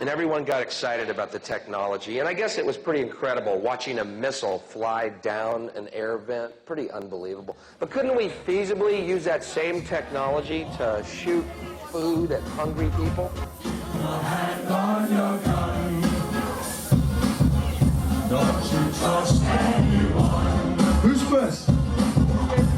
and everyone got excited about the technology. And I guess it was pretty incredible watching a missile fly down an air vent. Pretty unbelievable. But couldn't we feasibly use that same technology to shoot food at hungry people? Hand on your gun. Don't you trust anyone. Who's first?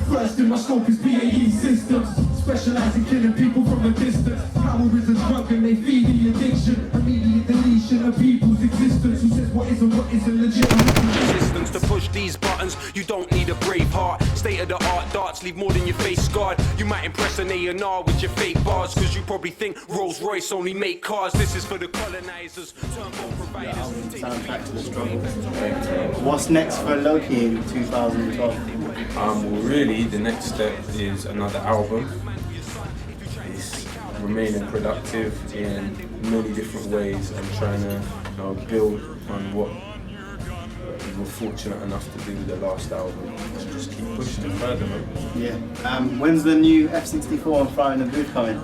First in my scope is BAE systems. Specialize in killing people from a distance. Power is a drug and they feed the addiction. Immediate deletion of people's existence. Who says what isn't legitimate? Resistance to push these buttons. You don't need a brave heart. State of the art darts leave more than your face scarred. You might impress an A&R with your fake bars, cause you probably think Rolls Royce only make cars. This is for the colonizers, turbo providers. Soundtrack to the struggle. What's next for Loki in 2012? Well, really, the next step is another album. It's remaining productive in many different ways and trying to build on what we were fortunate enough to do with the last album and just keep pushing it further, man. Yeah. When's the new F-64 and Fire in the Booth coming?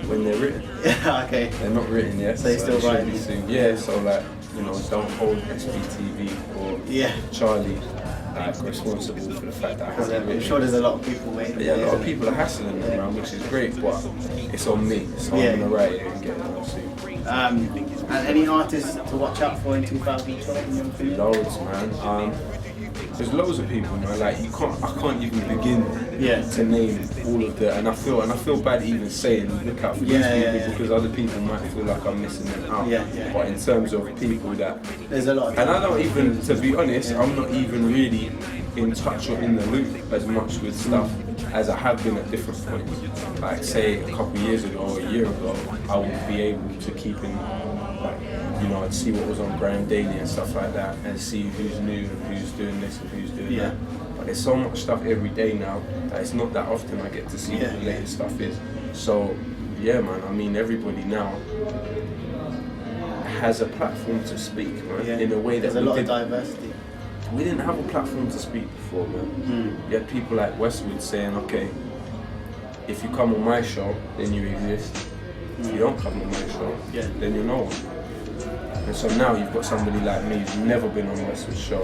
When they're written. Yeah, okay. They're not written yet, so they're still writing soon. Yeah, so like, don't hold SBTV or Charlie responsible for the fact that I haven't I'm sure there's a lot of people waiting. Yeah, a lot of people are hassling them around, which is great, but it's on me, so I'm gonna write it and get it on soon. And any artists to watch out for in 2012 in your opinion? Loads, man. There's loads of people, man. Like I can't even begin to name all of the. And I feel bad even saying look out for these people because other people might feel like I'm missing them out. But in terms of people that there's a lot. And I don't even, to be honest, I'm not even really in touch or in the loop as much with stuff as I have been at different points. Like say a couple of years ago or a year ago, I would be able to keep in. I'd see what was on Graham Daily and stuff like that and see who's new and who's doing this and who's doing that. But there's so much stuff every day now that it's not that often I get to see what the latest stuff is. So, yeah, man, I mean, everybody now has a platform to speak, man, in a way that there's a lot of diversity. We didn't have a platform to speak before, man. You had people like Westwood saying, okay, if you come on my show, then you exist. If you don't come on my show, then you're no one. And so now you've got somebody like me who's never been on Westwood's show,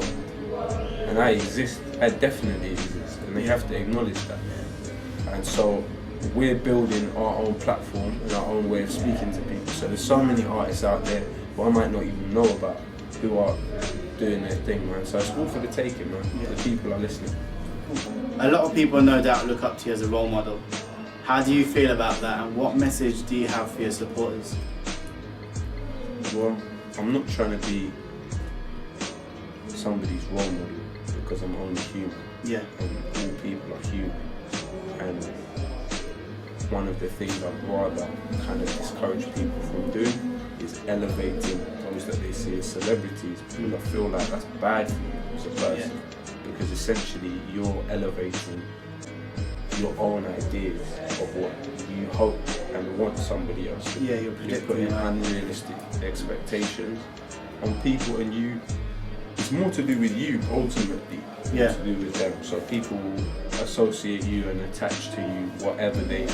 and I exist, I definitely exist, and they have to acknowledge that. And so we're building our own platform and our own way of speaking to people. So there's so many artists out there who I might not even know about who are doing their thing, man. So it's all for the taking, man. The people are listening. A lot of people no doubt look up to you as a role model. How do you feel about that, and what message do you have for your supporters? Well, I'm not trying to be somebody's role model because I'm only human. And all people are human. And one of the things I'd rather kind of discourage people from doing is elevating those that they see as celebrities. Because I feel like that's bad for you as a person. Because essentially you're elevating your own ideas of what you hope and want somebody else to do. You're putting unrealistic expectations on people, and it's more to do with you ultimately than to do with them. So people will associate you and attach to you whatever they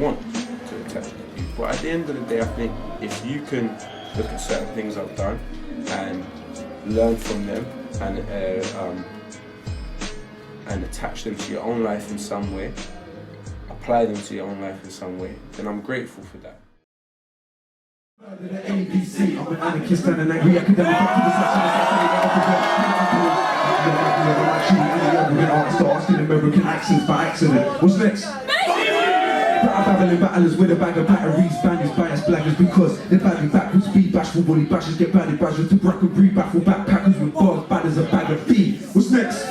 want to attach to you. But at the end of the day, I think if you can look at certain things I've done and learn from them and attach them to your own life in some way, apply them to your own life in some way, then I'm grateful for that. ABC, I'm an anarchist and an angry academic. I'm actually any artist asking American accents by accident. What's next? Battling battlers with a bag of batteries, bandits, biased blaggers, because they're badly backwards, speed bashful, bully bashers, get badly bashers to brack and breed, baffle backpackers with bars, bad as a bag of feed. What's next?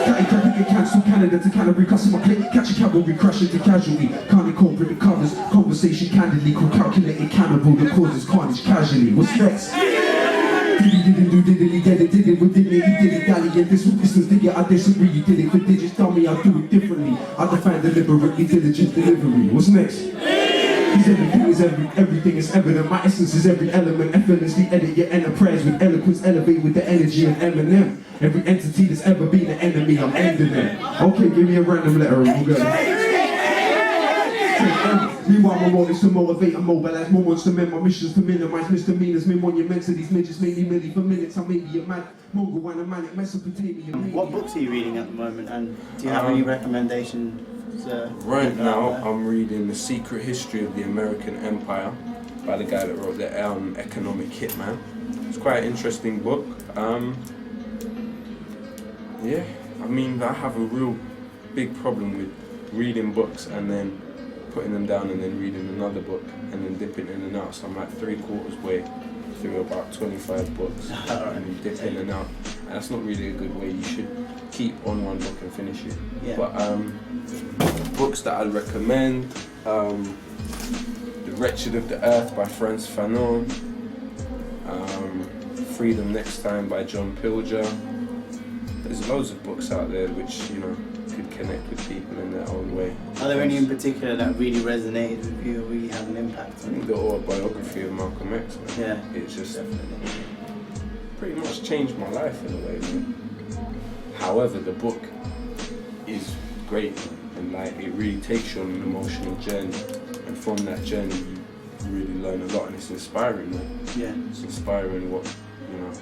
Catty cracking get cancelled, Canada to Canterbury, customer click, catch a cavalry, crush into casualty, can't corporate recovers, conversation candidly, called calculated cannibal that causes carnage casually. What's next? Didn't do diddly, did it with dignity, did it dally, and this with distance, dig it, I disagree, you did it for digits, tell me I'll do it differently, I define deliberately, diligent delivery. What's next? Everything is evident, my essence is every element, effortlessly edit your enterprise with eloquence, elevate with the energy of Eminem. Every entity that's ever been an enemy, I'm ending them. Okay, give me a random letter and we'll go. Meanwhile, my role is to motivate and mobilize moments to men. My mission's to minimize misdemeanors, min monuments of these midgets, milli for minutes. I may be a mad Mongol and a manic Mesopotamia. What books are you reading at the moment, and do you have any recommendations? Right now, I'm reading The Secret History of the American Empire by the guy that wrote the Economic Hitman. It's quite an interesting book. Yeah, I mean, I have a real big problem with reading books and then putting them down and then reading another book and then dipping in and out. So I'm like 3/4 way through about 25 books and you dip in and out. And that's not really a good way. You should keep on one book and finish it. Yeah. But books that I'd recommend, The Wretched of the Earth by Frantz Fanon, Freedom Next Time by John Pilger. There's loads of books out there which, you know, could connect with people in their own way. Are there any in particular that really resonated with you or really had an impact I on think you? the autobiography of Malcolm X, man. Yeah. It's just pretty much changed my life in a way, man. However, the book is great, man, and like it really takes you on an emotional journey, and from that journey you really learn a lot, and it's inspiring, man. Yeah. It's inspiring what, you know,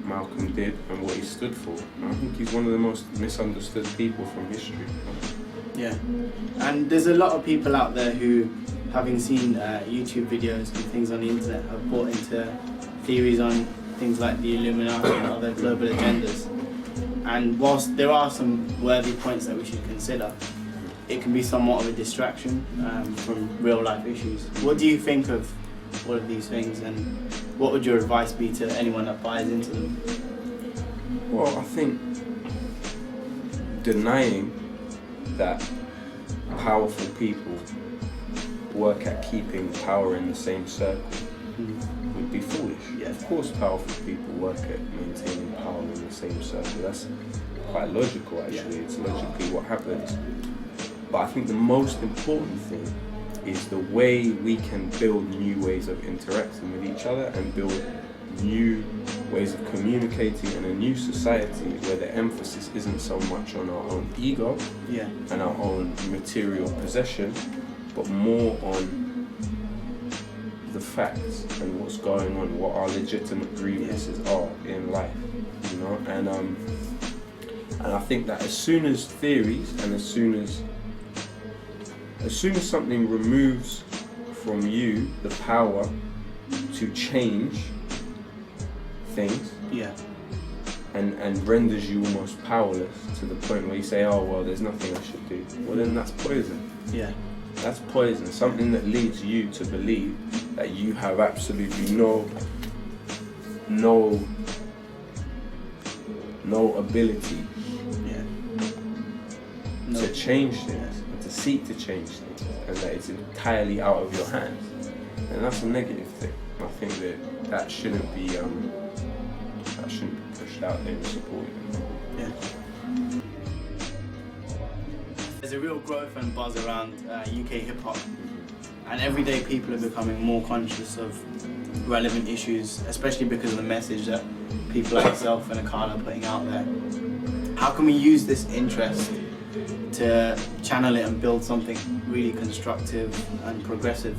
Malcolm did and what he stood for. And I think he's one of the most misunderstood people from history. Yeah. And there's a lot of people out there who, having seen YouTube videos and things on the internet, have bought into theories on things like the Illuminati and other global agendas. And whilst there are some worthy points that we should consider, it can be somewhat of a distraction from real life issues. What do you think of all of these things, and what would your advice be to anyone that buys into them? Well, I think denying that powerful people work at keeping power in the same circle would be foolish. Yeah. Of course powerful people work at maintaining power in the same circle. That's quite logical, actually. It's logically what happens. But I think the most important thing is the way we can build new ways of interacting with each other and build new ways of communicating in a new society where the emphasis isn't so much on our own ego and our own material possession, but more on the facts and what's going on, what our legitimate grievances are in life, you know. And I think that as soon as theories and as soon as something removes from you the power to change things and renders you almost powerless to the point where you say, oh well, there's nothing I should do, well then that's poison. That's poison. Something that leads you to believe that you have absolutely no ability to change things, and to seek to change things, and that it's entirely out of your hands. And that's a negative thing. I think that shouldn't be pushed out there and supported. There's a real growth and buzz around UK hip-hop, and everyday people are becoming more conscious of relevant issues, especially because of the message that people like yourself and Akala are putting out there. How can we use this interest to channel it and build something really constructive and progressive?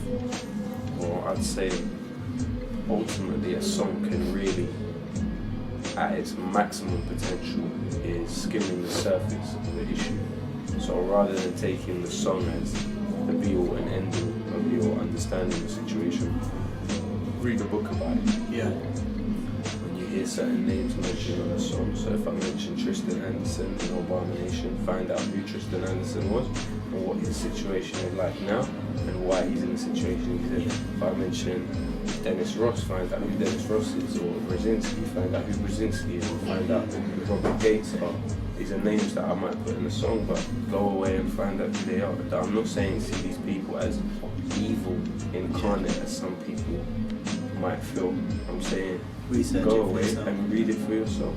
Well, I'd say ultimately a song can really, at its maximum potential, is skimming the surface of the issue. So rather than taking the song as the be-all and end-all of your understanding of the situation, read a book about it. When you hear certain names mentioned on a song, so if I mention Tristan Anderson in Obama Nation, find out who Tristan Anderson was and what his situation is like now and why he's in the situation he's in. If I mention Dennis Ross, find out who Dennis Ross is, or Brzezinski, find out who Brzezinski is, and find out who Robert Gates are. These are names that I might put in the song, but go away and find out who they are. I'm not saying see these people as evil incarnate as some people might feel. I'm saying go away and read it for yourself.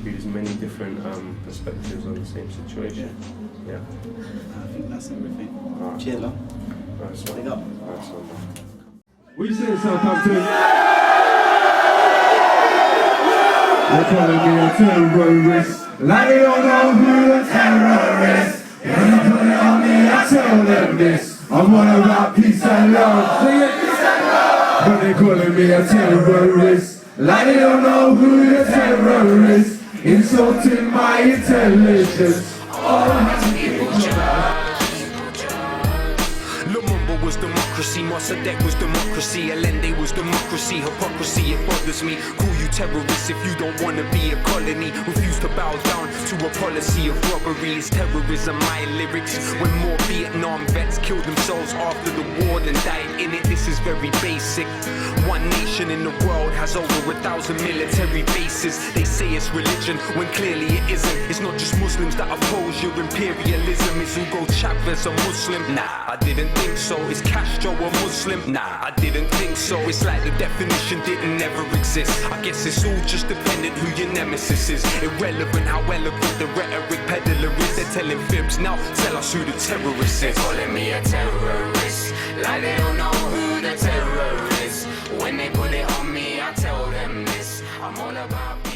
Read as many different perspectives on the same situation. Yeah. I think that's everything. Right. Cheers, man. Nice one. Big up. Nice one. What you saying, Southampton? They're calling me a terrorist, like they don't know who the terrorist. When they put it on me, I tell them this. I'm all about peace and love. Sing it. Peace and love. But they calling me a terrorist. Like they don't know who the terror is. Insulting my intelligence. Oh, Lumumba was democracy, Mossadegh was democracy, Allende was democracy, hypocrisy, it bothers me. Call you terrorists if you don't want to be a colony. Refuse to bow down to a policy of robbery. Is terrorism my lyrics? When more Vietnam vets killed themselves after the war than died in it, this is very basic. One nation in the world has over 1,000 military bases. They say it's religion, when clearly it isn't. It's not just Muslims that oppose your imperialism. Is Hugo Chavez a Muslim? Nah, I didn't think so. Is Castro a Muslim? Nah, I didn't think so. It's like the definition didn't never exist. I guess it's all just dependent who your nemesis is. Irrelevant how eloquent the rhetoric peddler is. They're telling fibs, now tell us who the terrorist is. They're calling me a terrorist, like they don't know who the terror is. When they put it on me, I tell them this. I'm all about